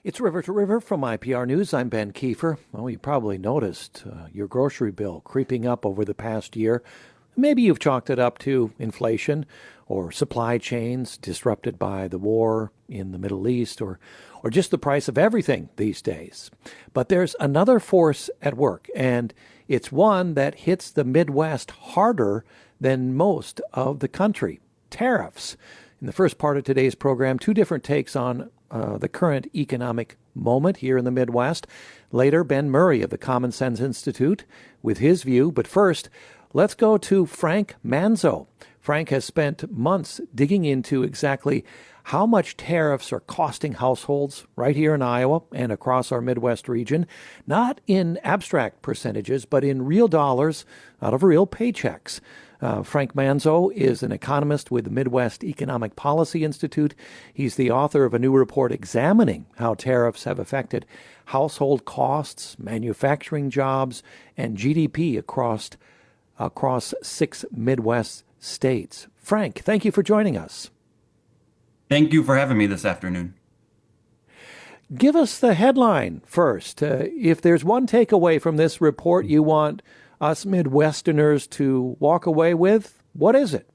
It's River to River from IPR News. I'm Ben Kiefer. Well, you probably noticed your grocery bill creeping up over the past year. Maybe you've chalked it up to inflation or supply chains disrupted by the war in the Middle East or just the price of everything these days. But there's another force at work, and it's one that hits the Midwest harder than most of the country: tariffs. In the first part of today's program, two different takes on the current economic moment here in the Midwest. Later, Ben Murrey of the Common Sense Institute with his view. But first, let's go to Frank Manzo. Frank has spent months digging into exactly how much tariffs are costing households right here in Iowa and across our Midwest region, not in abstract percentages, but in real dollars out of real paychecks. Frank Manzo is an economist with the Midwest Economic Policy Institute. He's the author of a new report examining how tariffs have affected household costs, manufacturing jobs, and GDP across 6 Midwest states. Frank, thank you for joining us. Thank you for having me this afternoon. Give us the headline first. If there's one takeaway from this report you want us Midwesterners to walk away with, what is it?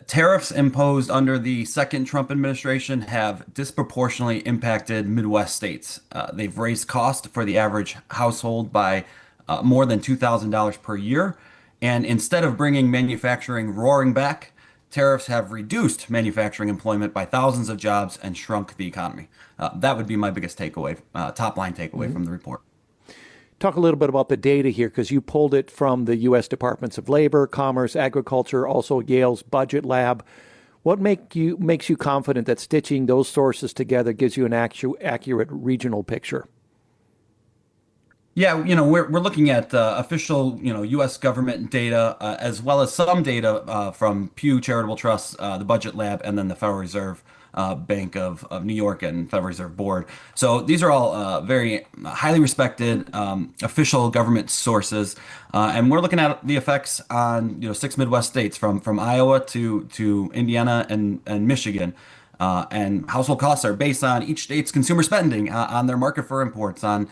Tariffs imposed under the second Trump administration have disproportionately impacted Midwest states. They've raised cost for the average household by more than $2,000 per year. And instead of bringing manufacturing roaring back, tariffs have reduced manufacturing employment by thousands of jobs and shrunk the economy. That would be my biggest takeaway, top line takeaway from the report. Talk a little bit about the data here, because you pulled it from the U.S. Departments of Labor, Commerce, Agriculture, also Yale's Budget Lab. What makes you confident that stitching those sources together gives you an accurate regional picture? Yeah, we're looking at official, U.S. government data, as well as some data from Pew Charitable Trust, the Budget Lab, and then the Federal Reserve Bank of New York and Federal Reserve Board. So these are all very highly respected official government sources, and we're looking at the effects on 6 Midwest states from Iowa to Indiana and Michigan. And household costs are based on each state's consumer spending, on their market for imports, on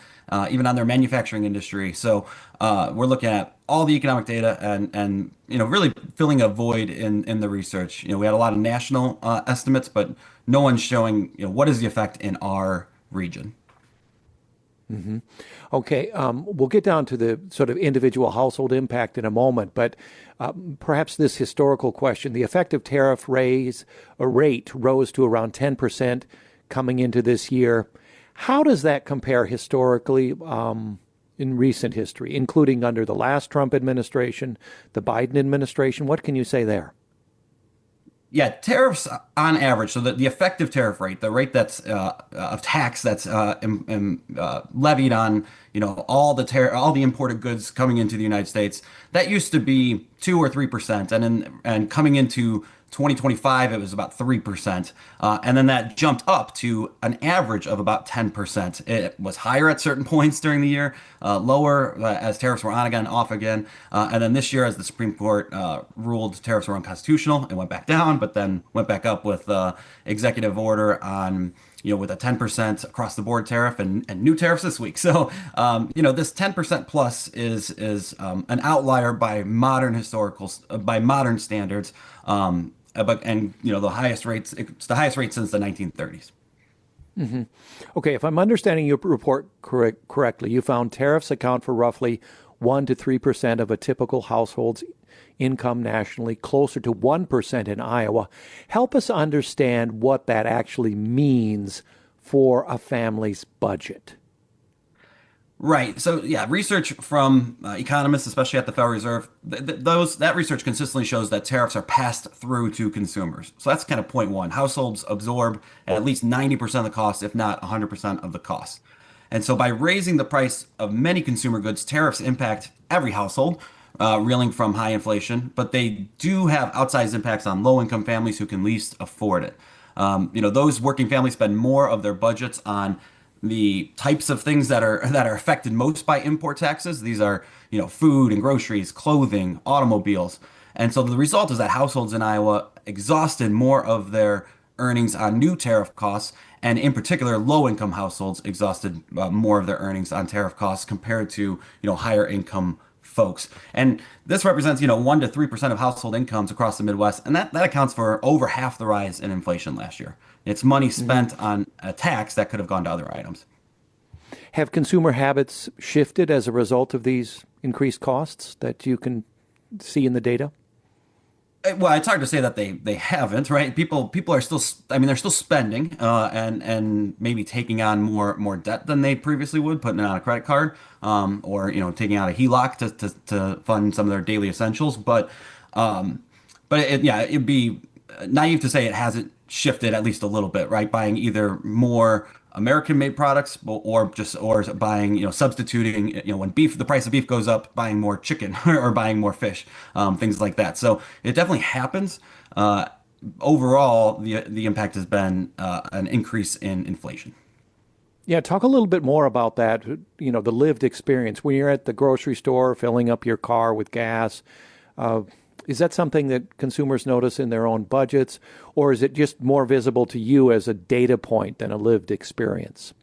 even on their manufacturing industry. So we're looking at all the economic data and really filling a void in the research. We had a lot of national estimates, but no one's showing what is the effect in our region. Mm-hmm. Okay, we'll get down to the sort of individual household impact in a moment, but perhaps this historical question: the effective tariff rate rose to around 10% coming into this year. How does that compare historically in recent history, including under the last Trump administration, the Biden administration? What can you say there? Yeah, tariffs on average, so the effective tariff rate, the rate that's of tax that's levied on all the imported goods coming into the United States, that used to be 2 or 3%, and coming into 2025 it was about 3%, and then that jumped up to an average of about 10%. It was higher at certain points during the year, lower as tariffs were on again, off again, and then this year, as the Supreme Court ruled tariffs were unconstitutional, it went back down, but then went back up with executive order on with a 10% across the board tariff and new tariffs this week. So, this 10% plus is an outlier by modern standards. The highest rates, it's the highest rate since the 1930s. Mm-hmm. Okay, if I'm understanding your report correctly, you found tariffs account for roughly 1 to 3% of a typical household's income nationally, closer to 1% in Iowa. Help us understand what that actually means for a family's budget. Right. So, yeah, research from economists, especially at the Federal Reserve, that research consistently shows that tariffs are passed through to consumers. So that's kind of point one. Households absorb at least 90% of the cost, if not 100% of the cost. And so by raising the price of many consumer goods, tariffs impact every household, reeling from high inflation, but they do have outsized impacts on low-income families who can least afford it. Those working families spend more of their budgets on the types of things that are affected most by import taxes. These are, food and groceries, clothing, automobiles. And so the result is that households in Iowa exhausted more of their earnings on new tariff costs, and in particular, low-income households exhausted more of their earnings on tariff costs compared to, higher income folks. And this represents, 1 to 3% of household incomes across the Midwest, and that accounts for over half the rise in inflation last year. It's money spent on a tax that could have gone to other items. Have consumer habits shifted as a result of these increased costs that you can see in the data? Well, it's hard to say that they haven't, right? People are still, I mean, they're still spending, and maybe taking on more debt than they previously would, putting it on a credit card, or taking out a HELOC to fund some of their daily essentials. But it'd be naive to say it hasn't shifted at least a little bit, right? Buying either more American-made products or buying, substituting, when the price of beef goes up, buying more chicken or buying more fish, things like that. So it definitely happens. Overall, the impact has been an increase in inflation. Yeah, talk a little bit more about that, the lived experience. When you're at the grocery store filling up your car with gas, is that something that consumers notice in their own budgets, or is it just more visible to you as a data point than a lived experience?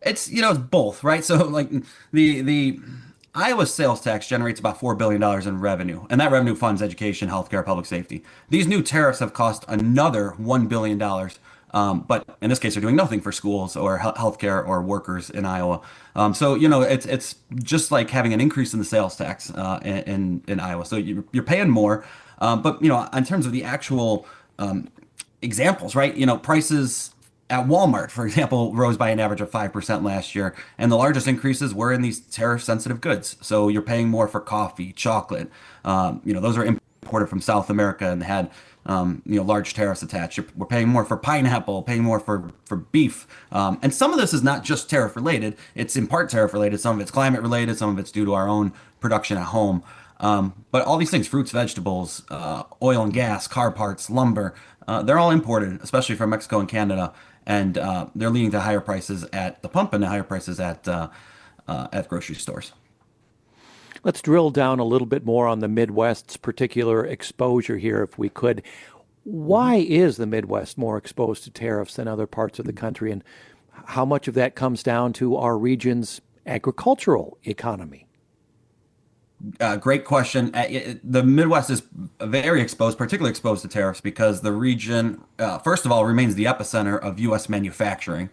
It's both, right? So like the Iowa sales tax generates about $4 billion in revenue, and that revenue funds education, healthcare, public safety. These new tariffs have cost another $1 billion, but in this case, they're doing nothing for schools or healthcare or workers in Iowa. So it's just like having an increase in the sales tax in Iowa. So you're paying more, but in terms of the actual examples, right? Prices at Walmart, for example, rose by an average of 5% last year, and the largest increases were in these tariff-sensitive goods. So you're paying more for coffee, chocolate. Those are imported from South America and had large tariffs attached. We're paying more for pineapple, paying more for beef, and some of this is not just tariff related. It's in part tariff related. Some of it's climate related. Some of it's due to our own production at home. But all these things, fruits, vegetables, oil and gas, car parts, lumber, they're all imported, especially from Mexico and Canada, and they're leading to higher prices at the pump and higher prices at grocery stores. Let's drill down a little bit more on the Midwest's particular exposure here, if we could. Why is the Midwest more exposed to tariffs than other parts of the country, and how much of that comes down to our region's agricultural economy? Great question. The Midwest is very exposed, particularly exposed to tariffs because the region, first of all, remains the epicenter of U.S. manufacturing.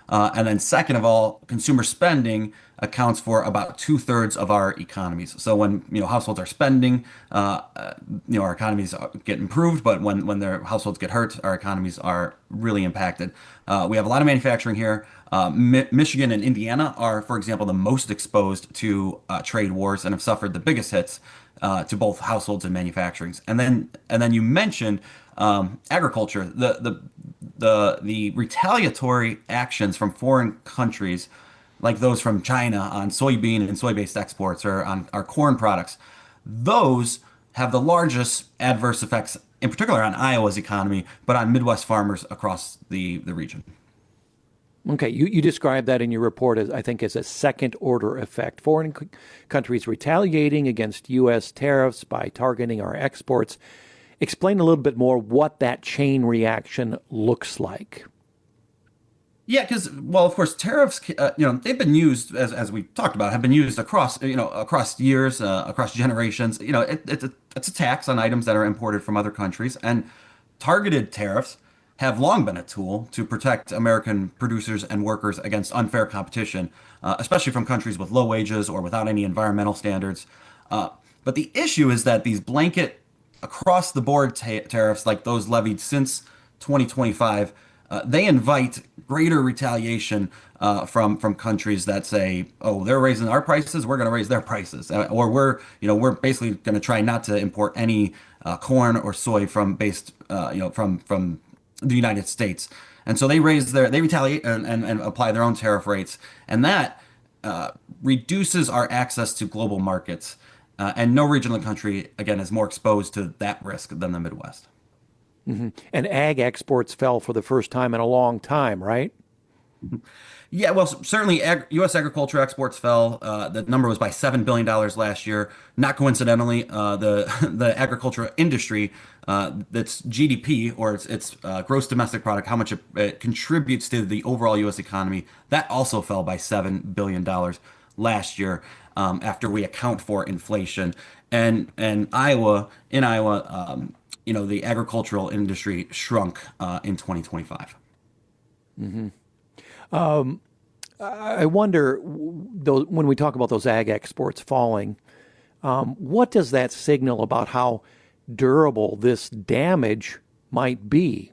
And then second of all, consumer spending accounts for about two-thirds of our economies. So when households are spending, our economies get improved. But when their households get hurt, our economies are really impacted. We have a lot of manufacturing here. Michigan and Indiana are, for example, the most exposed to trade wars and have suffered the biggest hits to both households and manufacturing. And then you mentioned agriculture. The retaliatory actions from foreign countries, like those from China on soybean and soy-based exports or on our corn products, those have the largest adverse effects, in particular on Iowa's economy, but on Midwest farmers across the region. Okay, you described that in your report as, I think, as a second order effect. Foreign countries retaliating against U.S. tariffs by targeting our exports. Explain a little bit more what that chain reaction looks like. Yeah, because of course, tariffs, they've been used as we talked about, have been used across years, across generations. It's a tax on items that are imported from other countries, and targeted tariffs have long been a tool to protect American producers and workers against unfair competition, especially from countries with low wages or without any environmental standards. But the issue is that these blanket across the board tariffs, like those levied since 2025, they invite greater retaliation from countries that say, "Oh, they're raising our prices, we're going to raise their prices," or we're basically going to try not to import any corn or soy from the United States. And so they retaliate and apply their own tariff rates, and that reduces our access to global markets. And no region of the country, again, is more exposed to that risk than the Midwest. Mm-hmm. And ag exports fell for the first time in a long time, right? Yeah, well, certainly U.S. agriculture exports fell. The number was by $7 billion last year. Not coincidentally, the agricultural industry that's GDP, or its gross domestic product, how much it contributes to the overall U.S. economy. That also fell by $7 billion last year, after we account for inflation. And in Iowa, the agricultural industry shrunk in 2025. I wonder, when we talk about those ag exports falling, what does that signal about how durable this damage might be?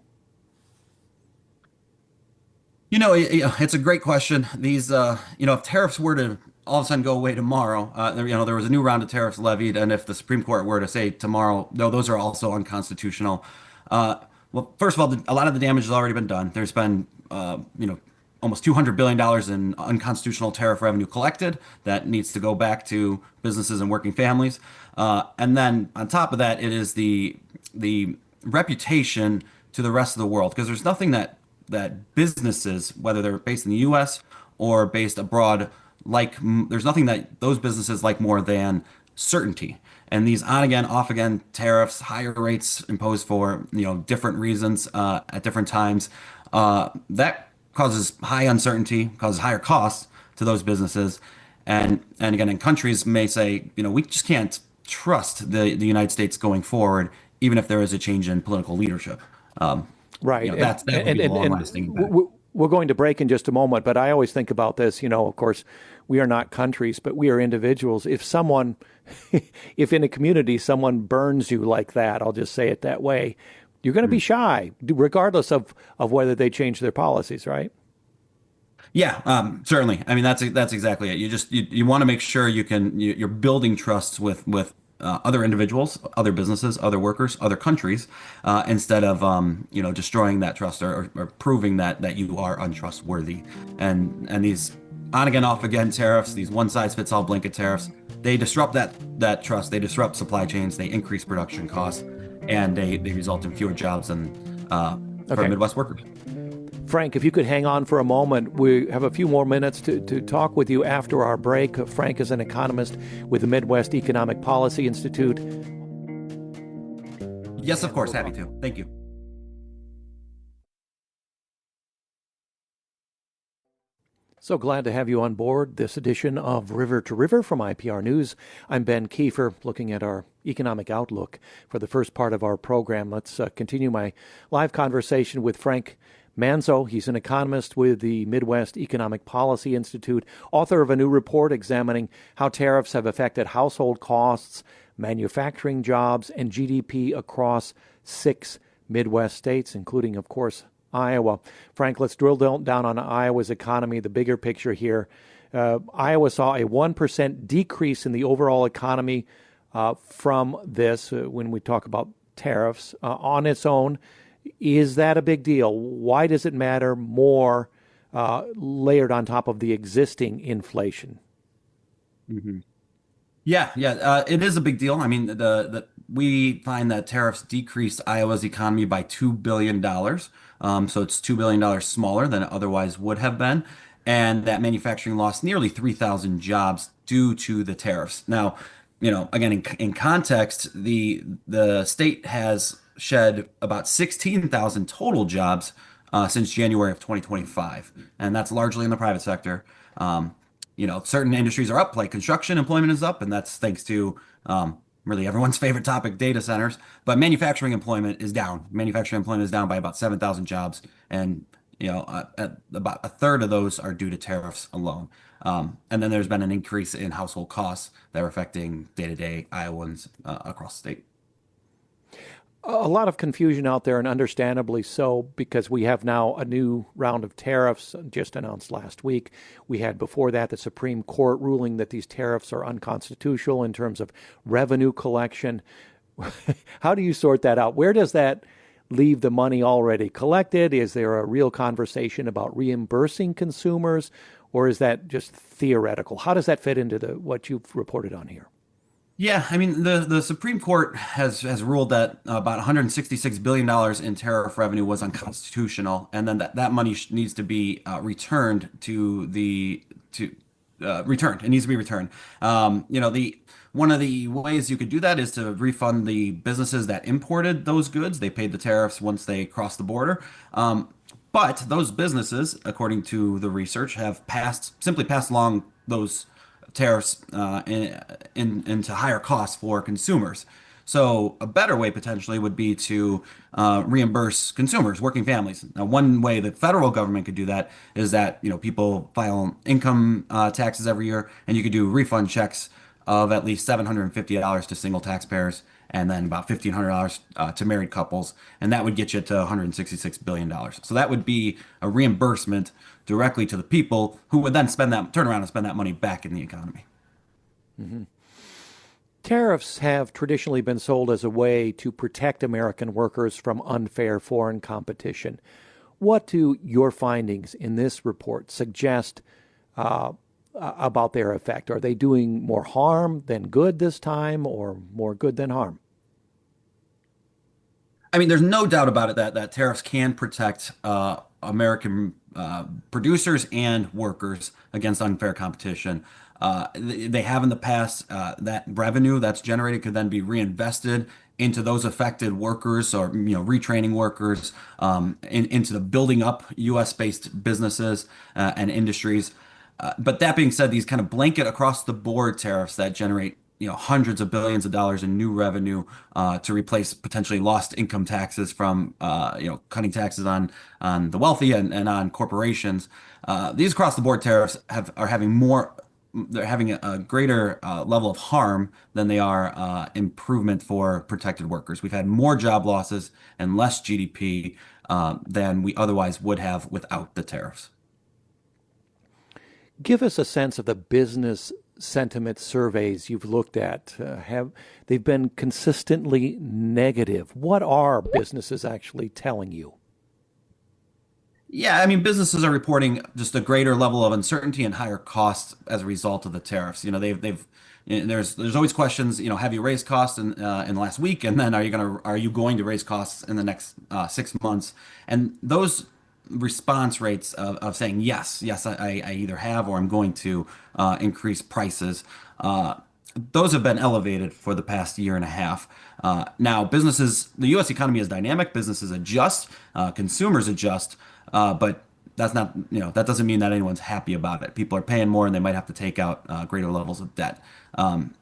It's a great question. If tariffs were to all of a sudden go away tomorrow, there was a new round of tariffs levied, and if the Supreme Court were to say tomorrow, no, those are also unconstitutional. Well, first of all, a lot of the damage has already been done. There's been, almost $200 billion in unconstitutional tariff revenue collected that needs to go back to businesses and working families. And then on top of that, it is the reputation to the rest of the world, because there's nothing that businesses, whether they're based in the U.S. or based abroad, there's nothing that those businesses like more than certainty. And these on again, off again tariffs, higher rates imposed for different reasons at different times, that causes high uncertainty, causes higher costs to those businesses. And again, and countries may say, we just can't trust the United States going forward, even if there is a change in political leadership. Right. That would be a long-lasting impact. We're going to break in just a moment, but I always think about this, of course, we are not countries, but we are individuals. If in a community someone burns you like that, I'll just say it that way, you're going to be shy, regardless of whether they change their policies, right? Yeah, certainly. I mean, that's exactly it. You want to make sure you're building trusts with other individuals, other businesses, other workers, other countries, instead of destroying that trust, or proving that you are untrustworthy. And these on again, off again tariffs, these one size fits all blanket tariffs, they disrupt that trust. They disrupt supply chains. They increase production costs, and they result in fewer jobs for Midwest workers. Frank, if you could hang on for a moment, we have a few more minutes to talk with you after our break. Frank is an economist with the Midwest Economic Policy Institute. Yes, of course. Happy to. Thank you. So glad to have you on board this edition of River to River from IPR News. I'm Ben Kiefer, looking at our economic outlook for the first part of our program. Let's continue my live conversation with Frank Manzo. He's an economist with the Midwest Economic Policy Institute, author of a new report examining how tariffs have affected household costs, manufacturing jobs, and GDP across 6 Midwest states, including, of course, Iowa. Frank, let's drill down on Iowa's economy, the bigger picture here. Iowa saw a 1% decrease in the overall economy from this when we talk about tariffs on its own. Is that a big deal? Why does it matter more layered on top of the existing inflation? Mm-hmm. Yeah, it is a big deal. I mean, we find that tariffs decreased Iowa's economy by $2 billion. So it's $2 billion smaller than it otherwise would have been. And that manufacturing lost nearly 3,000 jobs due to the tariffs. Now, again, in context, the state has shed about 16,000 total jobs since January of 2025. And that's largely in the private sector. Certain industries are up, like construction employment is up, and that's thanks to really everyone's favorite topic, data centers. But manufacturing employment is down. Manufacturing employment is down by about 7,000 jobs, and about a third of those are due to tariffs alone. And then there's been an increase in household costs that are affecting day-to-day Iowans across the state. A lot of confusion out there, and understandably so, because we have now a new round of tariffs just announced last week. We had before that the Supreme Court ruling that these tariffs are unconstitutional in terms of revenue collection. How do you sort that out? Where does that leave the money already collected? Is there a real conversation about reimbursing consumers, or is that just theoretical? How does that fit into what you've reported on here? Yeah, I mean, the Supreme Court has ruled that about $166 billion in tariff revenue was unconstitutional, and then that money needs to be returned to returned. It needs to be returned. The one of the ways you could do that is to refund the businesses that imported those goods. They paid the tariffs once they crossed the border. But those businesses, according to the research, have simply passed along those tariffs into higher costs for consumers. So a better way potentially would be to reimburse consumers, working families. Now, one way the federal government could do that is that people file income taxes every year, and you could do refund checks of at least $750 to single taxpayers, and then about $1,500 to married couples, and that would get you to $166 billion. So that would be a reimbursement directly to the people who would then turn around and spend that money back in the economy. Mm-hmm. Tariffs have traditionally been sold as a way to protect American workers from unfair foreign competition. What do your findings in this report suggest about their effect? Are they doing more harm than good this time, or more good than harm? I mean, there's no doubt about it that tariffs can protect American producers and workers against unfair competition. They have in the past. That revenue that's generated could then be reinvested into those affected workers, or retraining workers, into the building up U.S.-based businesses and industries. But that being said, these kind of blanket across the board tariffs that generate hundreds of billions of dollars in new revenue to replace potentially lost income taxes from cutting taxes on the wealthy and on corporations. These across the board tariffs are having more. They're having a greater level of harm than they are improvement for protected workers. We've had more job losses and less GDP than we otherwise would have without the tariffs. Give us a sense of the business sentiment surveys you've looked at. They've been consistently negative? What are businesses actually telling you? Yeah, I mean, businesses are reporting just a greater level of uncertainty and higher costs as a result of the tariffs. There's always questions. Have you raised costs in the last week, and then are you going to raise costs in the next 6 months? And those response rates of saying yes, I either have or I'm going to increase prices. Those have been elevated for the past year and a half. Now, the U.S. economy is dynamic. Businesses adjust, consumers adjust. But that doesn't mean that anyone's happy about it. People are paying more, and they might have to take out greater levels of debt. And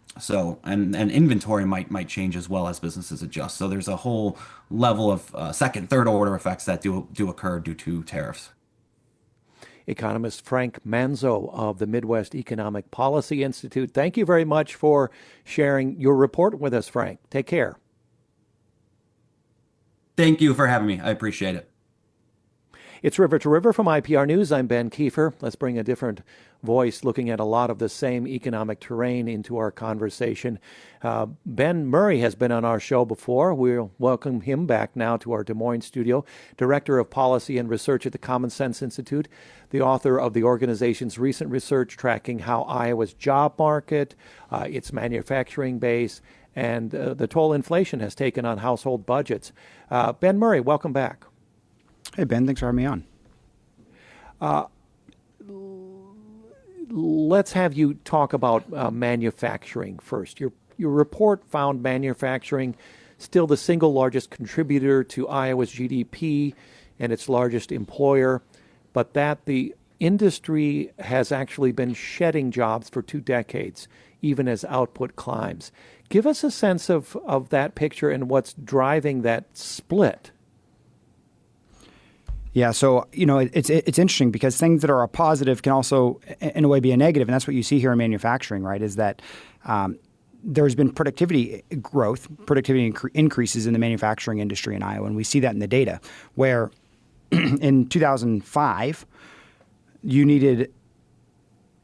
inventory might change as well as businesses adjust. So there's a whole level of second, third order effects that do occur due to tariffs. Economist Frank Manzo of the Midwest Economic Policy Institute. Thank you very much for sharing your report with us, Frank. Take care. Thank you for having me. I appreciate it. It's River to River from IPR News. I'm Ben Kiefer. Let's bring a different voice looking at a lot of the same economic terrain into our conversation. Ben Murrey has been on our show before. We'll welcome him back now to our Des Moines studio. Director of Policy and Research at the Common Sense Institute, the author of the organization's recent research tracking how Iowa's job market, its manufacturing base, and the toll inflation has taken on household budgets. Ben Murrey, welcome back. Hey, Ben, thanks for having me on. Let's have you talk about manufacturing first. Your report found manufacturing still the single largest contributor to Iowa's GDP and its largest employer, but that the industry has actually been shedding jobs for 2 decades, even as output climbs. Give us a sense of that picture and what's driving that split. Yeah, so it's interesting because things that are a positive can also, in a way, be a negative, and that's what you see here in manufacturing, right? Is that there's been productivity growth, increases in the manufacturing industry in Iowa, and we see that in the data. Where in 2005, you needed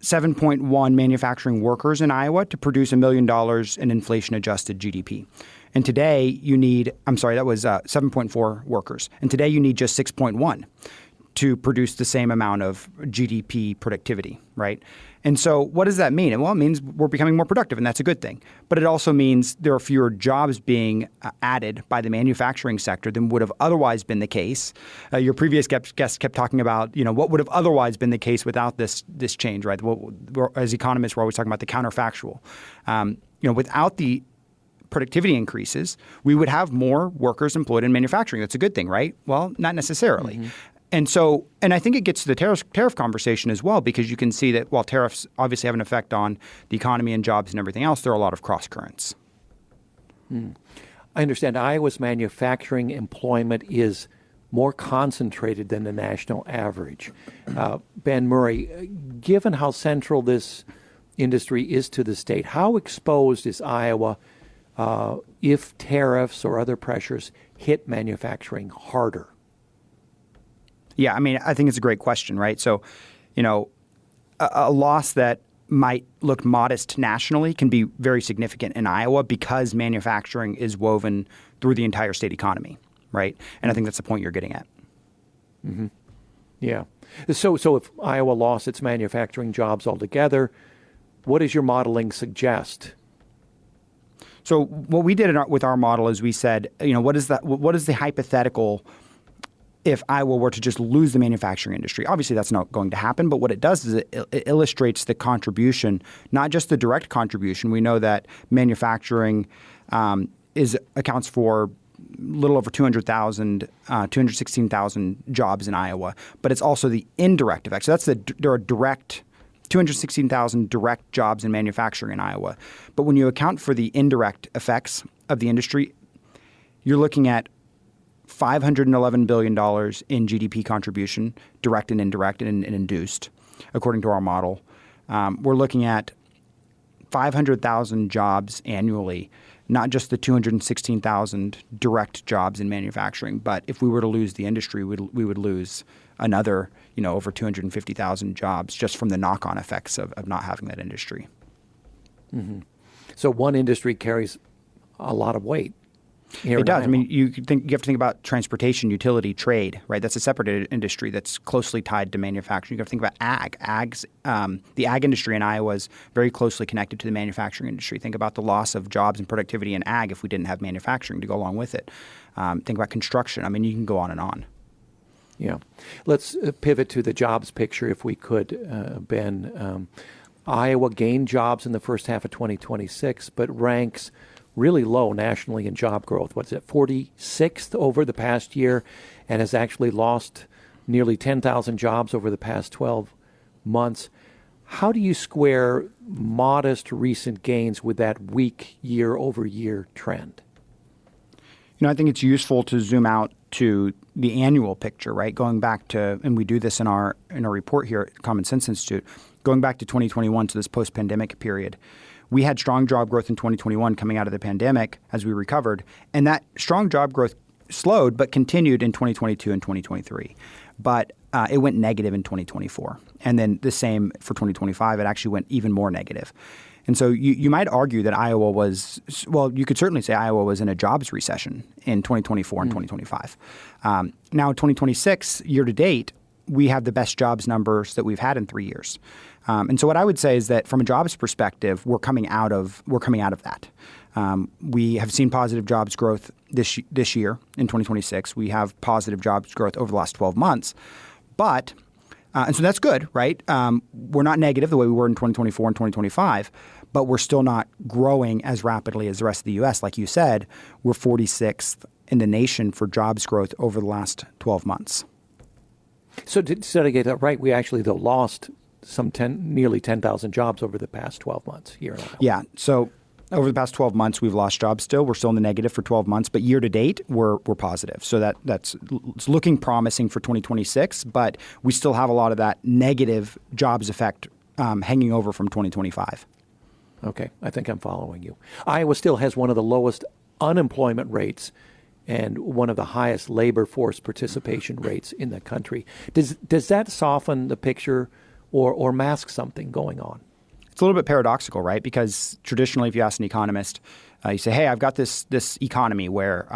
7.1 manufacturing workers in Iowa to produce $1 million in inflation-adjusted GDP. And today you need, that was 7.4 workers. And today you need just 6.1 to produce the same amount of GDP productivity, right? And so what does that mean? Well, it means we're becoming more productive, and that's a good thing. But it also means there are fewer jobs being added by the manufacturing sector than would have otherwise been the case. Your previous guest kept talking about, what would have otherwise been the case without this change, right? As economists, we're always talking about the counterfactual. Without the productivity increases, we would have more workers employed in manufacturing. That's a good thing, right? Well, not necessarily. Mm-hmm. And I think it gets to the tariff conversation as well, because you can see that while tariffs obviously have an effect on the economy and jobs and everything else, there are a lot of cross currents. I understand Iowa's manufacturing employment is more concentrated than the national average. Ben Murrey, given how central this industry is to the state, how exposed is Iowa if tariffs or other pressures hit manufacturing harder? Yeah, I think it's a great question, right? So, a loss that might look modest nationally can be very significant in Iowa because manufacturing is woven through the entire state economy, right? And I think that's the point you're getting at. Mm-hmm. Yeah. So if Iowa lost its manufacturing jobs altogether, what does your modeling suggest? So what we did with our model is we said, what is the hypothetical if Iowa were to just lose the manufacturing industry? Obviously, that's not going to happen. But what it does is it illustrates the contribution, not just the direct contribution. We know that manufacturing accounts for a little over 216,000 jobs in Iowa. But it's also the indirect effect. So there are direct 216,000 direct jobs in manufacturing in Iowa. But when you account for the indirect effects of the industry, you're looking at $511 billion in GDP contribution, direct and indirect and induced, according to our model. We're looking at 500,000 jobs annually, not just the 216,000 direct jobs in manufacturing. But if we were to lose the industry, we would lose another, over 250,000 jobs just from the knock-on effects of not having that industry. Mm-hmm. So one industry carries a lot of weight. It does. You have to think about transportation, utility, trade, right? That's a separate industry that's closely tied to manufacturing. You have to think about ag. The ag industry in Iowa is very closely connected to the manufacturing industry. Think about the loss of jobs and productivity in ag if we didn't have manufacturing to go along with it. Think about construction. You can go on and on. Yeah. Let's pivot to the jobs picture if we could, Ben. Iowa gained jobs in the first half of 2026, but ranks really low nationally in job growth. What's it, 46th over the past year, and has actually lost nearly 10,000 jobs over the past 12 months. How do you square modest recent gains with that weak year-over-year trend? I think it's useful to zoom out to the annual picture, right? Going back to, and we do this in our report here at Common Sense Institute, going back to 2021 to this post-pandemic period. We had strong job growth in 2021 coming out of the pandemic as we recovered, and that strong job growth slowed but continued in 2022 and 2023. But it went negative in 2024. And then the same for 2025, it actually went even more negative. And so you might argue that Iowa was, you could certainly say Iowa was in a jobs recession in 2024 and 2025. Now in 2026, year to date, we have the best jobs numbers that we've had in 3 years. And so what I would say is that from a jobs perspective, we're coming out of that. We have seen positive jobs growth this year in 2026. We have positive jobs growth over the last 12 months. But and so that's good, right? We're not negative the way we were in 2024 and 2025, but we're still not growing as rapidly as the rest of the U.S. Like you said, we're 46th in the nation for jobs growth over the last 12 months. So to get that right, we actually, though, lost nearly 10,000 jobs over the past 12 months here in Iowa. Yeah. So over the past 12 months, we've lost jobs still. We're still in the negative for 12 months, but year to date, we're positive. So it's looking promising for 2026, but we still have a lot of that negative jobs effect hanging over from 2025. Okay. I think I'm following you. Iowa still has one of the lowest unemployment rates and one of the highest labor force participation rates in the country. Does that soften the picture or mask something going on? It's a little bit paradoxical, right? Because traditionally, if you ask an economist, you say, hey, I've got this economy where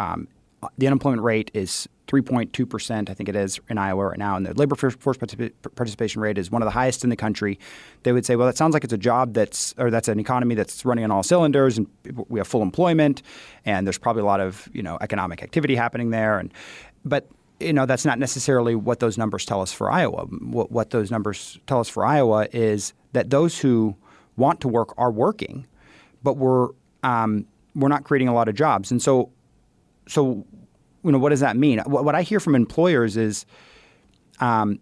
the unemployment rate is 3.2%, I think it is, in Iowa right now, and the labor force participation rate is one of the highest in the country. They would say, well, that sounds like it's a job that's an economy that's running on all cylinders, and we have full employment, and there's probably a lot of economic activity happening there. But that's not necessarily what those numbers tell us for Iowa. What those numbers tell us for Iowa is that those who want to work are working, but we're not creating a lot of jobs, and so. What does that mean? What I hear from employers is they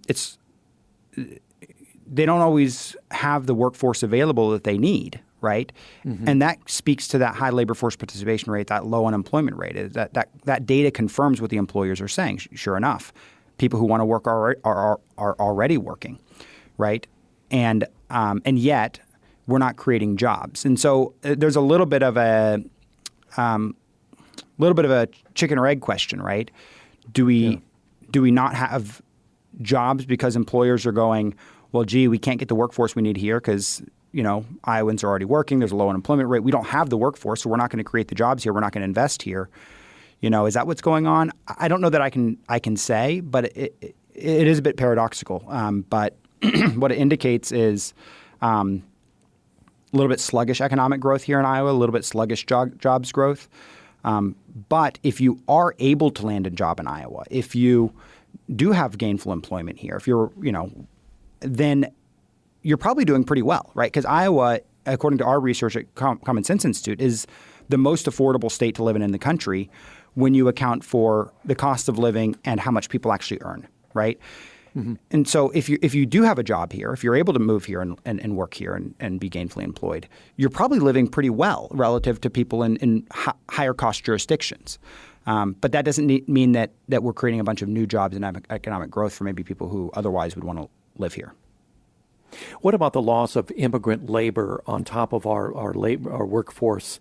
don't always have the workforce available that they need, right? Mm-hmm. And that speaks to that high labor force participation rate, that low unemployment rate. That data confirms what the employers are saying. Sure enough, people who want to work are already working, right? And yet we're not creating jobs. And so there's a little bit of a chicken or egg question, right? Do we not have jobs because employers are going, well, gee, we can't get the workforce we need here because Iowans are already working. There's a low unemployment rate. We don't have the workforce, so we're not going to create the jobs here. We're not going to invest here. Is that what's going on? I don't know that I can say, but it is a bit paradoxical. But what it indicates is a little bit sluggish economic growth here in Iowa, a little bit sluggish jobs growth. But if you are able to land a job in Iowa, if you do have gainful employment here, if you're, then you're probably doing pretty well, right? Because Iowa, according to our research at Common Sense Institute, is the most affordable state to live in the country when you account for the cost of living and how much people actually earn, right? Mm-hmm. And so if you do have a job here, if you're able to move here and work here and be gainfully employed, you're probably living pretty well relative to people in higher cost jurisdictions. But that doesn't mean that we're creating a bunch of new jobs and economic growth for maybe people who otherwise would want to live here. What about the loss of immigrant labor on top of our workforce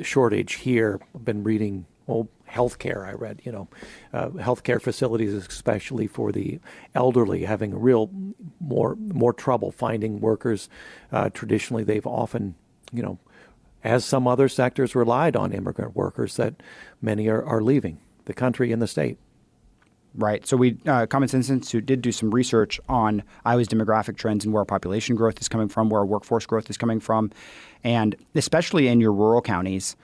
shortage here? I've been reading healthcare. I read, healthcare facilities, especially for the elderly, having real more trouble finding workers. Traditionally, they've often, as some other sectors relied on immigrant workers, that many are leaving the country and the state. Right. So Common Sense Institute did do some research on Iowa's demographic trends and where our population growth is coming from, where our workforce growth is coming from. And especially in your rural counties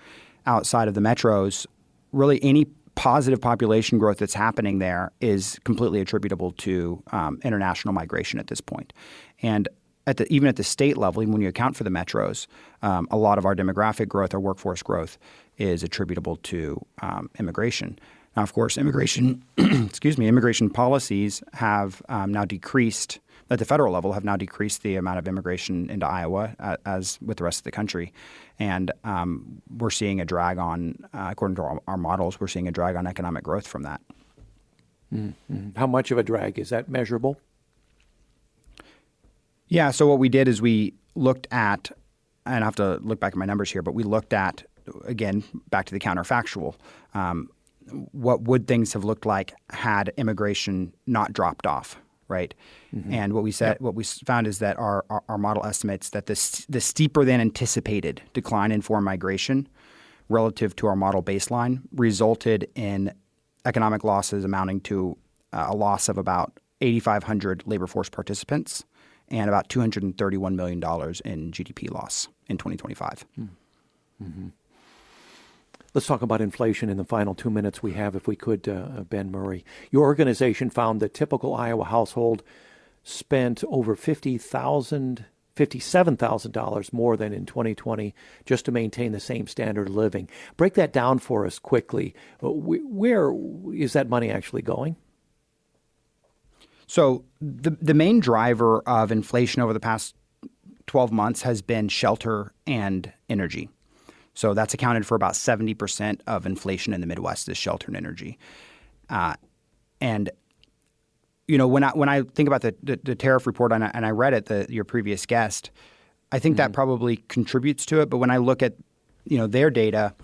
outside of the metros, really any positive population growth that's happening there is completely attributable to international migration at this point. And even at the state level, even when you account for the metros, a lot of our demographic growth, our workforce growth is attributable to immigration. Now, of course, immigration policies have now decreased at the federal level, have now decreased the amount of immigration into Iowa as with the rest of the country. And we're seeing a drag on, according to our models, we're seeing a drag on economic growth from that. Mm-hmm. How much of a drag? Is that measurable? Yeah, so what we did is we looked at, and I have to look back at my numbers here, but we looked at, again, back to the counterfactual, what would things have looked like had immigration not dropped off, right? Mm-hmm. And what we found is that our model estimates that the steeper than anticipated decline in foreign migration relative to our model baseline resulted in economic losses amounting to a loss of about 8,500 labor force participants and about $231 million in GDP loss in 2025. Mm-hmm. Let's talk about inflation in the final 2 minutes we have, if we could, Ben Murrey. Your organization found that typical Iowa household spent over $57,000 more than in 2020 just to maintain the same standard of living. Break that down for us quickly. Where is that money actually going? So the main driver of inflation over the past 12 months has been shelter and energy. So that's accounted for about 70% of inflation in the Midwest is shelter and energy. And when I think about the tariff report and I read it, your previous guest, I think that probably contributes to it. But when I look at their data,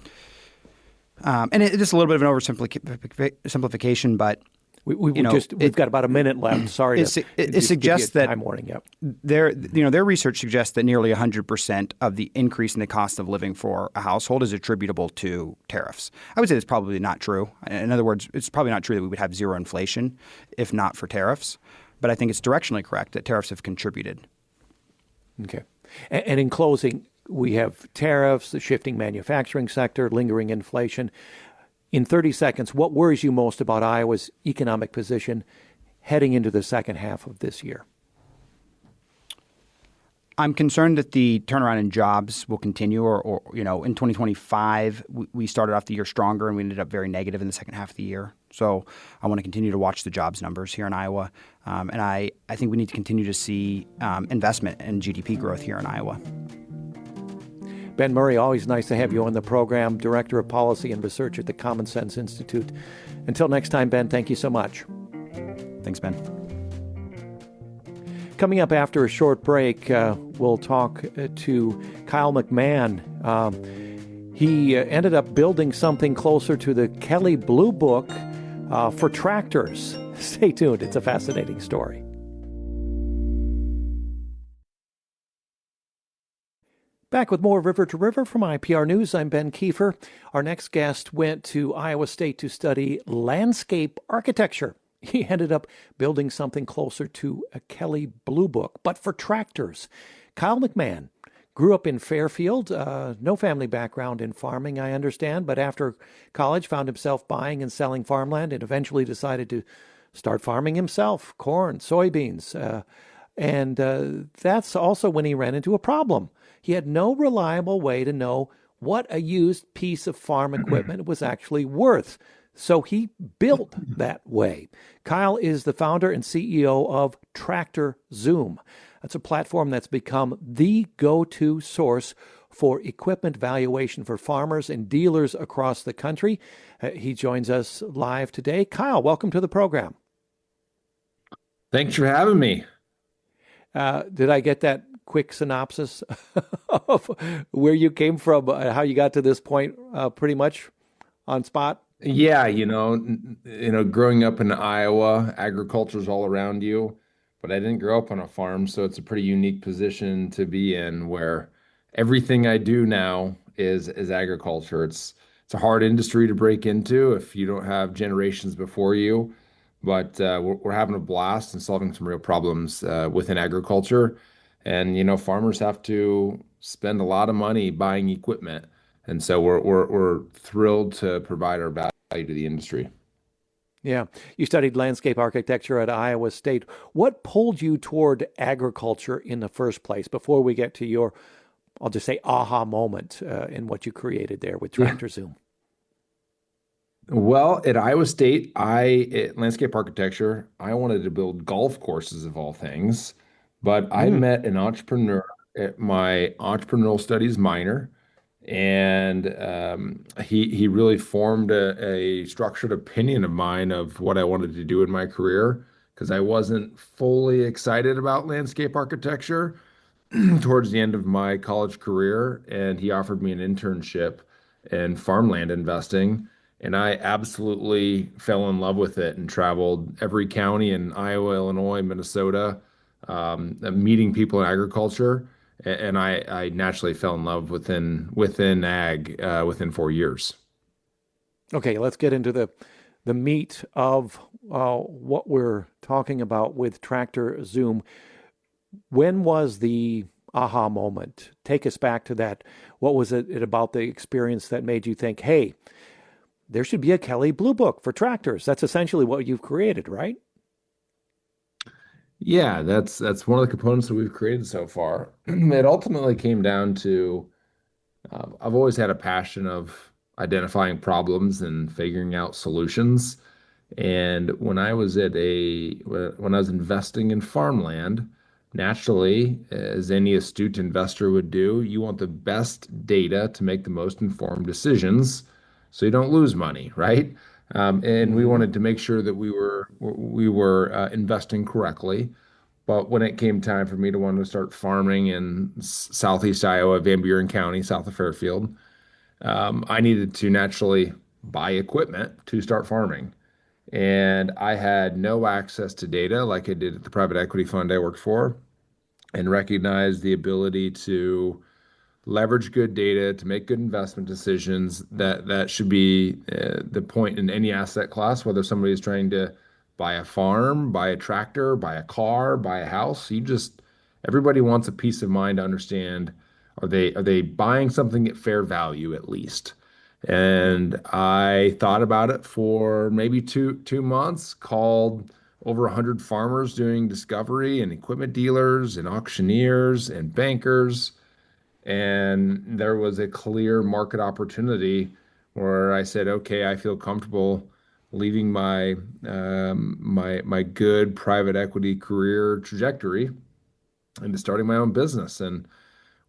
and it's just a little bit of an oversimplification, but we've got about a minute left. Sorry it, to it just give you suggests a that time warning. Yep. their research suggests that nearly 100% of the increase in the cost of living for a household is attributable to tariffs. I would say that's probably not true. In other words, it's probably not true that we would have zero inflation if not for tariffs. But I think it's directionally correct that tariffs have contributed. Okay. And in closing, we have tariffs, the shifting manufacturing sector, lingering inflation. In 30 seconds, what worries you most about Iowa's economic position heading into the second half of this year? I'm concerned that the turnaround in jobs will continue, or in 2025, we started off the year stronger and we ended up very negative in the second half of the year. So I want to continue to watch the jobs numbers here in Iowa. And I think we need to continue to see investment and GDP growth here in Iowa. Ben Murrey, always nice to have you on the program, Director of Policy and Research at the Common Sense Institute. Until next time, Ben, thank you so much. Thanks, Ben. Coming up after a short break, we'll talk to Kyle McMahon. He ended up building something closer to the Kelley Blue Book for tractors. Stay tuned. It's a fascinating story. Back with more River to River from IPR News. I'm Ben Kiefer. Our next guest went to Iowa State to study landscape architecture. He ended up building something closer to a Kelley Blue Book, but for tractors. Kyle McMahon grew up in Fairfield, no family background in farming, I understand, but after college found himself buying and selling farmland and eventually decided to start farming himself, corn, soybeans. And that's also when he ran into a problem. He had no reliable way to know what a used piece of farm equipment was actually worth. So he built that way. Kyle is the founder and CEO of Tractor Zoom. That's a platform that's become the go-to source for equipment valuation for farmers and dealers across the country. He joins us live today. Kyle, welcome to the program. Thanks for having me. Did I get that quick synopsis of where you came from, how you got to this point, pretty much on spot? Yeah, growing up in Iowa, agriculture's all around you, but I didn't grow up on a farm, so it's a pretty unique position to be in where everything I do now is agriculture. It's a hard industry to break into if you don't have generations before you, but we're having a blast and solving some real problems within agriculture. And farmers have to spend a lot of money buying equipment, and so we're thrilled to provide our value to the industry. Yeah. You studied landscape architecture at Iowa State. What pulled you toward agriculture in the first place before we get to your, I'll just say, aha moment in what you created there with Tractor Zoom? Well, at Iowa State, at landscape architecture, I wanted to build golf courses of all things, but I met an entrepreneur at my entrepreneurial studies minor, and he really formed a structured opinion of mine of what I wanted to do in my career because I wasn't fully excited about landscape architecture towards the end of my college career, and he offered me an internship in farmland investing. And I absolutely fell in love with it and traveled every county in Iowa, Illinois, Minnesota, meeting people in agriculture. And I naturally fell in love within ag within 4 years. Okay, let's get into the meat of what we're talking about with Tractor Zoom. When was the aha moment? Take us back to that. What was it about the experience that made you think, hey, there should be a Kelley Blue Book for tractors? That's essentially what you've created, right? Yeah, that's one of the components that we've created so far. It ultimately came down to I've always had a passion of identifying problems and figuring out solutions. And when I was investing in farmland, naturally, as any astute investor would do, you want the best data to make the most informed decisions so you don't lose money, right? And we wanted to make sure that we were investing correctly. But when it came time for me to want to start farming in southeast Iowa, Van Buren County, south of Fairfield, I needed to naturally buy equipment to start farming. and I had no access to data like I did at the private equity fund I worked for, and recognized the ability to leverage good data to make good investment decisions. That should be the point in any asset class, whether somebody is trying to buy a farm, buy a tractor, buy a car, buy a house. Everybody wants a peace of mind to understand, are they buying something at fair value at least? And I thought about it for maybe two months, called over 100 farmers doing discovery and equipment dealers and auctioneers and bankers, and there was a clear market opportunity where I said, okay, I feel comfortable leaving my good private equity career trajectory into starting my own business. And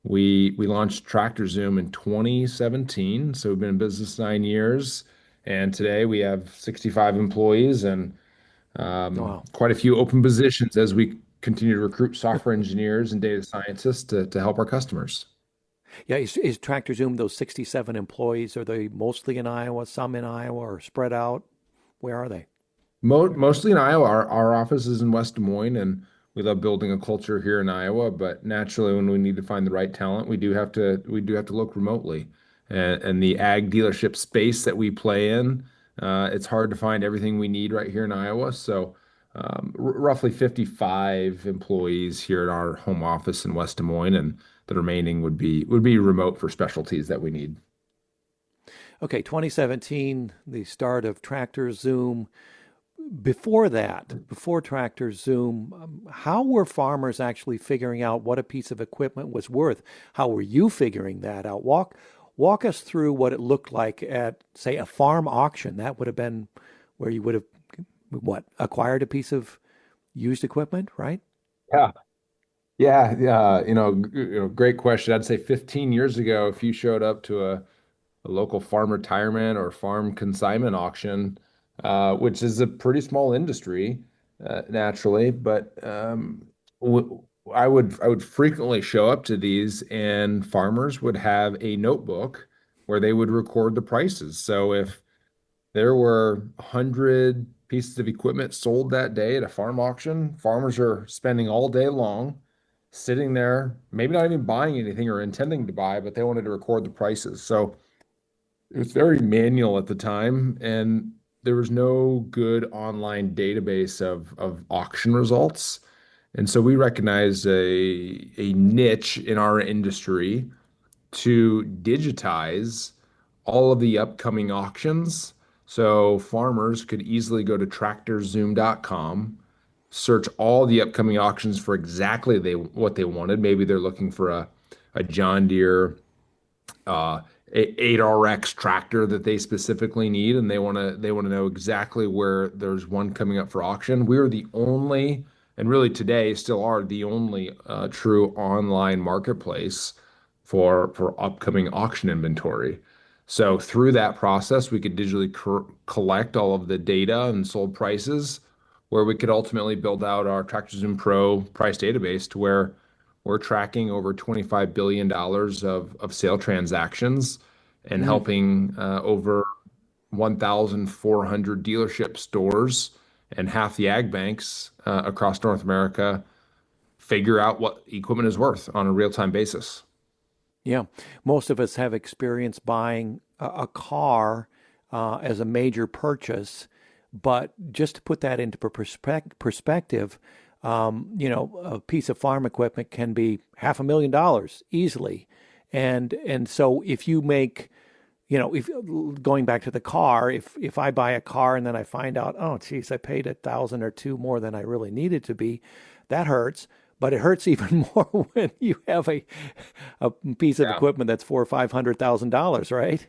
we launched Tractor Zoom in 2017. So we've been in business 9 years. And today we have 65 employees and Wow. quite a few open positions as we continue to recruit software engineers and data scientists to help our customers. Yeah, is Tractor Zoom those 67 employees? Are they mostly in Iowa, some in Iowa, or spread out? Where are they? Mostly in Iowa. Our office is in West Des Moines, and we love building a culture here in Iowa. But naturally, when we need to find the right talent, we do have to look remotely. And the ag dealership space that we play in, it's hard to find everything we need right here in Iowa. So, roughly 55 employees here at our home office in West Des Moines, and the remaining would be remote for specialties that we need. Okay, 2017, the start of Tractor Zoom. Before that, before Tractor Zoom, how were farmers actually figuring out what a piece of equipment was worth? How were you figuring that out? Walk us through what it looked like at, say, a farm auction. That would have been where you would have what acquired a piece of used equipment, right? Yeah. Yeah, yeah, great question. I'd say 15 years ago, if you showed up to a local farm retirement or farm consignment auction, which is a pretty small industry, naturally, but I would frequently show up to these, and farmers would have a notebook where they would record the prices. So if there were 100 pieces of equipment sold that day at a farm auction, farmers are spending all day long sitting there, maybe not even buying anything or intending to buy, but they wanted to record the prices. So it was very manual at the time, and there was no good online database of auction results. And so we recognized a niche in our industry to digitize all of the upcoming auctions. So farmers could easily go to tractorzoom.com, search all the upcoming auctions for exactly what they wanted. Maybe they're looking for a John Deere 8RX tractor that they specifically need, and they want to know exactly where there's one coming up for auction. We are the only, and really today still are the only true online marketplace for upcoming auction inventory. So through that process, we could digitally collect all of the data and sold prices, where we could ultimately build out our TractorZoom Pro price database to where we're tracking over $25 billion of sale transactions and Mm. helping over 1,400 dealership stores and half the ag banks across North America figure out what equipment is worth on a real-time basis. Yeah, most of us have experience buying a car as a major purchase, but just to put that into perspective, a piece of farm equipment can be $500,000 easily, and so if you make, if going back to the car, if I buy a car and then I find out, oh, geez, I paid 1,000 or two more than I really needed to be, that hurts. But it hurts even more when you have a piece of Yeah. equipment that's four or $500,000, right?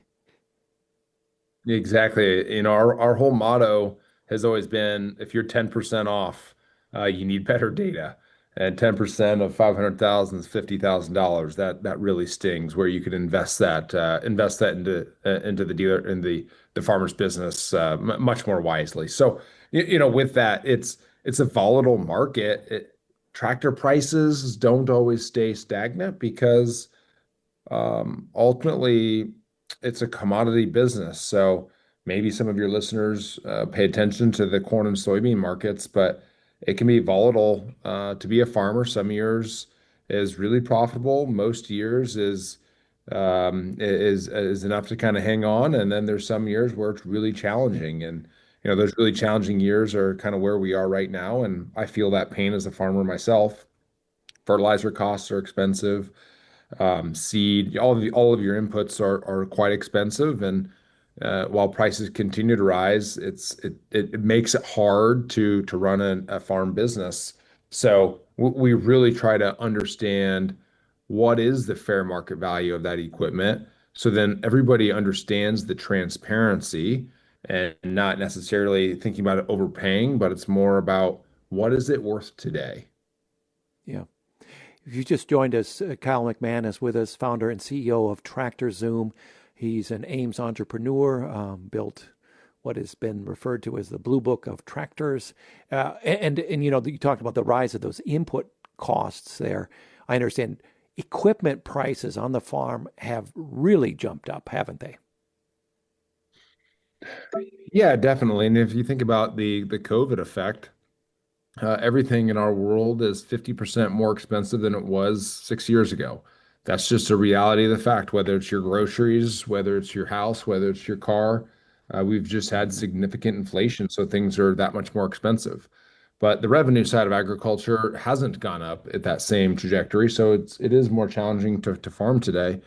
Exactly. Our whole motto has always been, if you're 10% off, you need better data. And 10% of 500,000 is $50,000. That really stings, where you could invest that into the dealer in the farmer's business much more wisely. So, with that, it's a volatile market. Tractor prices don't always stay stagnant because ultimately, it's a commodity business. So maybe some of your listeners pay attention to the corn and soybean markets, but it can be volatile to be a farmer. Some years is really profitable. Most years is enough to kind of hang on, and then there's some years where it's really challenging. And those really challenging years are kind of where we are right now. And I feel that pain as a farmer myself. Fertilizer costs are expensive. Seed, all of your inputs are quite expensive, and while prices continue to rise, it makes it hard to run a farm business. So we really try to understand what is the fair market value of that equipment, so then everybody understands the transparency and not necessarily thinking about it overpaying, but it's more about what is it worth today. Yeah. If you just joined us, Kyle McMahon is with us, founder and CEO of Tractor Zoom. He's an Ames entrepreneur, built what has been referred to as the Blue Book of tractors. And you talked about the rise of those input costs there. I understand equipment prices on the farm have really jumped up, haven't they? Yeah, definitely. And if you think about the COVID effect, everything in our world is 50% more expensive than it was 6 years ago. That's just a reality of the fact, whether it's your groceries, whether it's your house, whether it's your car. We've just had significant inflation, so things are that much more expensive. But the revenue side of agriculture hasn't gone up at that same trajectory, so it is more challenging to farm today.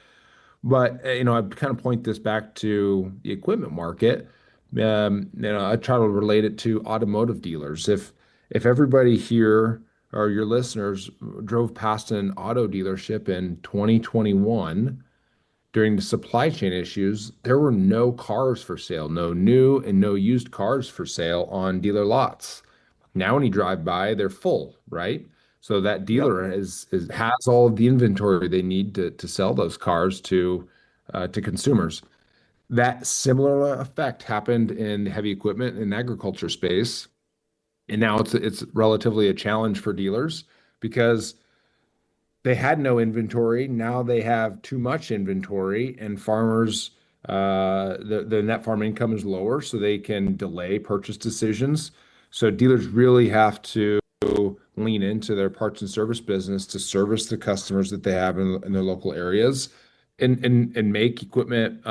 But I kind of point this back to the equipment market. I try to relate it to automotive dealers. If everybody here or your listeners drove past an auto dealership in 2021 during the supply chain issues, there were no cars for sale, no new and no used cars for sale on dealer lots. Now, when you drive by, they're full, right? So that Yep. dealer has all of the inventory they need to sell those cars to consumers. That similar effect happened in the heavy equipment and agriculture space, and now it's relatively a challenge for dealers because they had no inventory. Now they have too much inventory, and farmers, the net farm income is lower, so they can delay purchase decisions. So dealers really have to lean into their parts and service business to service the customers that they have in their local areas, and make equipment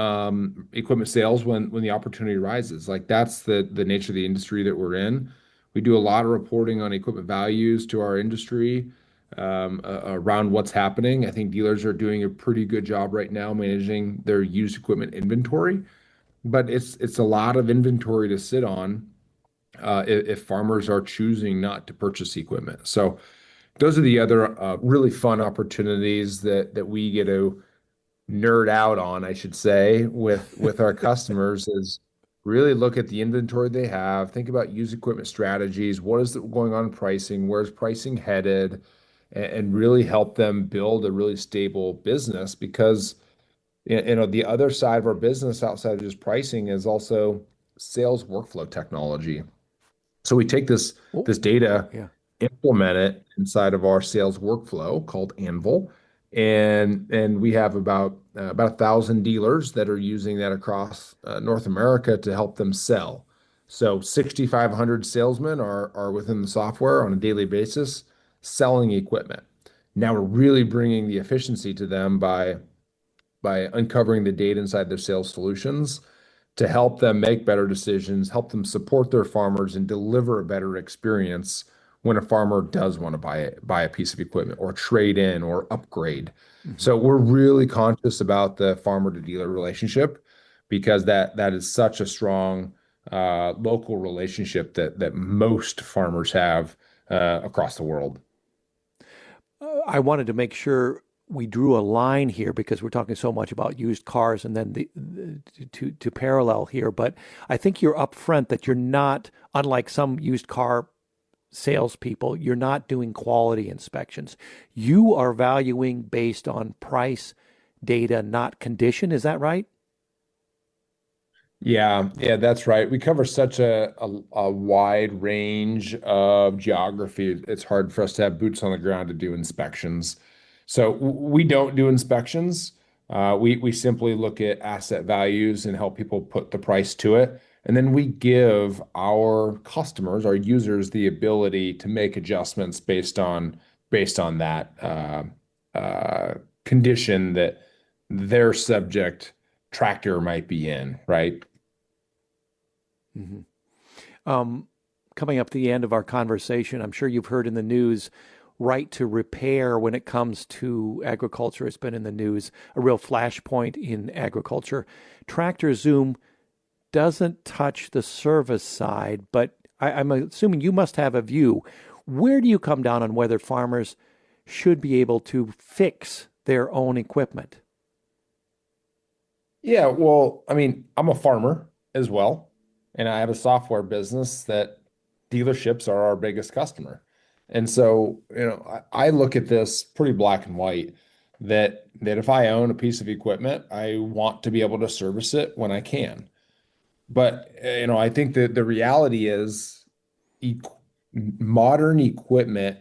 sales when the opportunity arises. Like that's the nature of the industry that we're in. We do a lot of reporting on equipment values to our industry, around what's happening. I think dealers are doing a pretty good job right now managing their used equipment inventory, but it's a lot of inventory to sit on if farmers are choosing not to purchase equipment. So those are the other really fun opportunities that we get to nerd out on, I should say, with our customers is really look at the inventory they have, think about used equipment strategies, what is going on in pricing, where's pricing headed, and really help them build a really stable business because the other side of our business outside of just pricing is also sales workflow technology. So we take this Oh, this data, yeah. implement it inside of our sales workflow called Anvil, and we have about 1,000 dealers that are using that across North America to help them sell. So 6,500 salesmen are within the software on a daily basis selling equipment. Now we're really bringing the efficiency to them by uncovering the data inside their sales solutions to help them make better decisions, help them support their farmers, and deliver a better experience when a farmer does want to buy a piece of equipment or trade in or upgrade. Hmm. So we're really conscious about the farmer to dealer relationship because that is such a strong local relationship that most farmers have across the world. I wanted to make sure we drew a line here because we're talking so much about used cars and then to parallel here. But I think you're upfront that you're not, unlike some used car salespeople, you're not doing quality inspections. You are valuing based on price, data, not condition. Is that right? Yeah, that's right. We cover such a wide range of geography. It's hard for us to have boots on the ground to do inspections. So we don't do inspections, We simply look at asset values and help people put the price to it. And then we give our customers, our users, the ability to make adjustments based on that condition that their subject tractor might be in, right? Mhm. Coming up to the end of our conversation, I'm sure you've heard in the news, right to repair when it comes to agriculture. It's been in the news, a real flashpoint in agriculture. Tractor Zoom doesn't touch the service side, but I'm assuming you must have a view. Where do you come down on whether farmers should be able to fix their own equipment? Yeah, well, I mean, I'm a farmer as well, and I have a software business that dealerships are our biggest customer. And so, I look at this pretty black and white that if I own a piece of equipment, I want to be able to service it when I can. But, I think that the reality is e modern equipment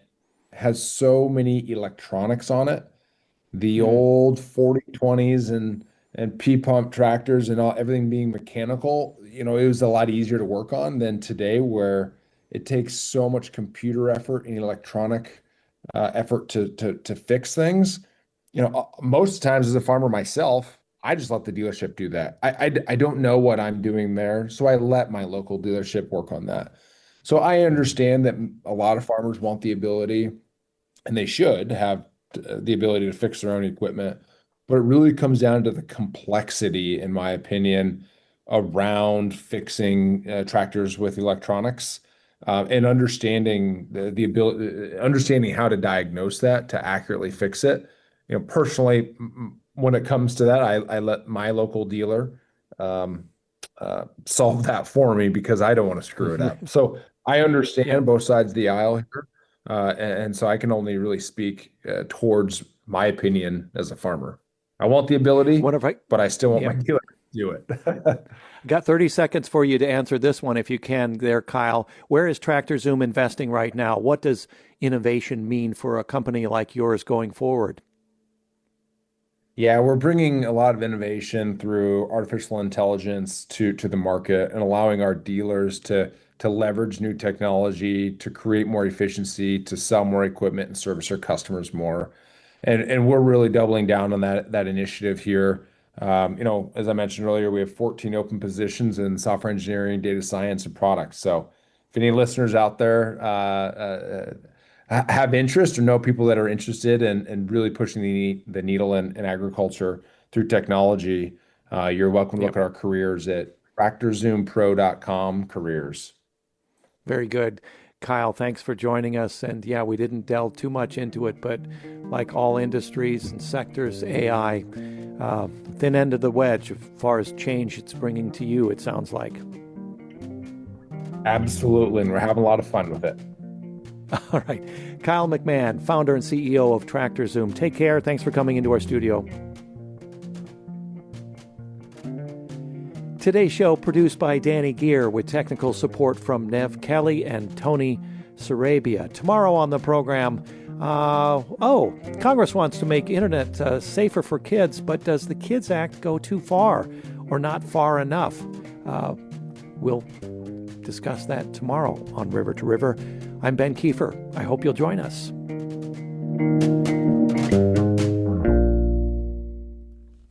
has so many electronics on it. The Mm, old 4020s and P-pump tractors and everything being mechanical, it was a lot easier to work on than today, where it takes so much computer effort and electronic effort to fix things. Most times as a farmer myself, I just let the dealership do that. I don't know what I'm doing there, so I let my local dealership work on that. So I mhm. understand that a lot of farmers want the ability, and they should have the ability to fix their own equipment. But it really comes down to the complexity, in my opinion, around fixing tractors with electronics, and understanding the ability, understanding how to diagnose that to accurately fix it. Personally, when it comes to that, I let my local dealer um, solve that for me because I don't want to screw it up. So I Yep. understand both sides of the aisle here. And so I can only really speak towards my opinion as a farmer. I want the ability, What if I, but I still want my yep. dealer to do it. Got 30 seconds for you to answer this one if you can there, Kyle. Where is Tractor Zoom investing right now? What does innovation mean for a company like yours going forward? Yeah, we're bringing a lot of innovation through artificial intelligence to the market and allowing our dealers to leverage new technology to create more efficiency, to sell more equipment and service our customers more. And we're really doubling down on that initiative here. As I mentioned earlier, we have 14 open positions in software engineering, data science, and products. So if any listeners out there have interest or know people that are interested in really pushing the needle in agriculture through technology, you're welcome to look Yep. at our careers at tractorzoompro.com careers. Very good. Kyle, thanks for joining us. And yeah, we didn't delve too much into it, but like all industries and sectors, AI, thin end of the wedge as far as change it's bringing to you, it sounds like. Absolutely. And we're having a lot of fun with it. All right. Kyle McMahon, founder and CEO of Tractor Zoom. Take care. Thanks for coming into our studio. Today's show produced by Danny Gear with technical support from Nev Kelly and Tony Sarabia. Tomorrow on the program, Congress wants to make internet safer for kids, but does the Kids Act go too far or not far enough? We'll discuss that tomorrow on River to River. I'm Ben Kiefer. I hope you'll join us.